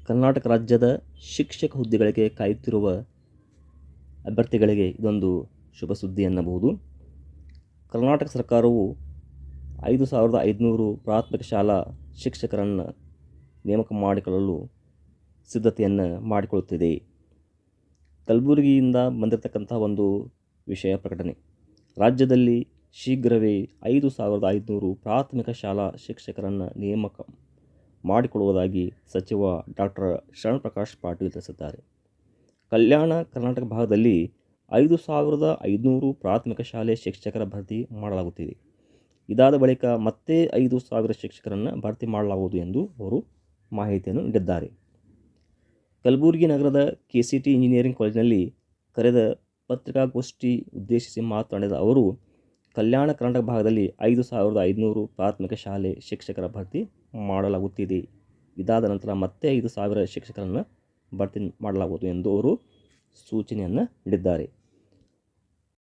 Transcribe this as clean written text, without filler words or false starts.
ಕರ್ನಾಟಕ ರಾಜ್ಯದ ಶಿಕ್ಷಕ ಹುದ್ದೆಗಳಿಗೆ ಕಾಯುತ್ತಿರುವ ಅಭ್ಯರ್ಥಿಗಳಿಗೆ ಇದೊಂದು ಶುಭ ಸುದ್ದಿ ಎನ್ನಬಹುದು. ಕರ್ನಾಟಕ ಸರ್ಕಾರವು 5,500 ಪ್ರಾಥಮಿಕ ಶಾಲಾ ಶಿಕ್ಷಕರನ್ನು ನೇಮಕ ಮಾಡಿಕೊಳ್ಳಲು ಸಿದ್ಧತೆಯನ್ನು ಮಾಡಿಕೊಳ್ಳುತ್ತಿದೆ. ಕಲಬುರಗಿಯಿಂದ ಬಂದಿರತಕ್ಕಂಥ ಒಂದು ವಿಷಯ ಪ್ರಕಟಣೆ. ರಾಜ್ಯದಲ್ಲಿ ಶೀಘ್ರವೇ 5,500 ಪ್ರಾಥಮಿಕ ಶಾಲಾ ಶಿಕ್ಷಕರನ್ನು ನೇಮಕ ಮಾಡಿಕೊಳ್ಳುವುದಾಗಿ ಸಚಿವ ಡಾಕ್ಟರ್ ಶರಣಪ್ರಕಾಶ್ ಪಾಟೀಲ್ ತಿಳಿಸಿದ್ದಾರೆ. ಕಲ್ಯಾಣ ಕರ್ನಾಟಕ ಭಾಗದಲ್ಲಿ 5,500 ಪ್ರಾಥಮಿಕ ಶಾಲೆ ಶಿಕ್ಷಕರ ಭರ್ತಿ ಮಾಡಲಾಗುತ್ತಿದೆ. ಇದಾದ ಬಳಿಕ ಮತ್ತೆ 5,000 ಶಿಕ್ಷಕರನ್ನು ಭರ್ತಿ ಮಾಡಲಾಗುವುದು ಎಂದು ಅವರು ಮಾಹಿತಿಯನ್ನು ನೀಡಿದ್ದಾರೆ. ಕಲಬುರಗಿ ನಗರದ KCT ಇಂಜಿನಿಯರಿಂಗ್ ಕಾಲೇಜಿನಲ್ಲಿ ಕರೆದ ಪತ್ರಿಕಾಗೋಷ್ಠಿ ಉದ್ದೇಶಿಸಿ ಮಾತನಾಡಿದ ಅವರು, ಕಲ್ಯಾಣ ಕರ್ನಾಟಕ ಭಾಗದಲ್ಲಿ 5,500 ಪ್ರಾಥಮಿಕ ಶಾಲೆ ಶಿಕ್ಷಕರ ಭರ್ತಿ ಮಾಡಲಾಗುತ್ತಿದೆ. ಇದಾದ ನಂತರ ಮತ್ತೆ 5,000 ಶಿಕ್ಷಕರನ್ನು ಭರ್ತಿ ಮಾಡಲಾಗುವುದು ಎಂದು ಅವರು ಸೂಚನೆಯನ್ನು ನೀಡಿದ್ದಾರೆ.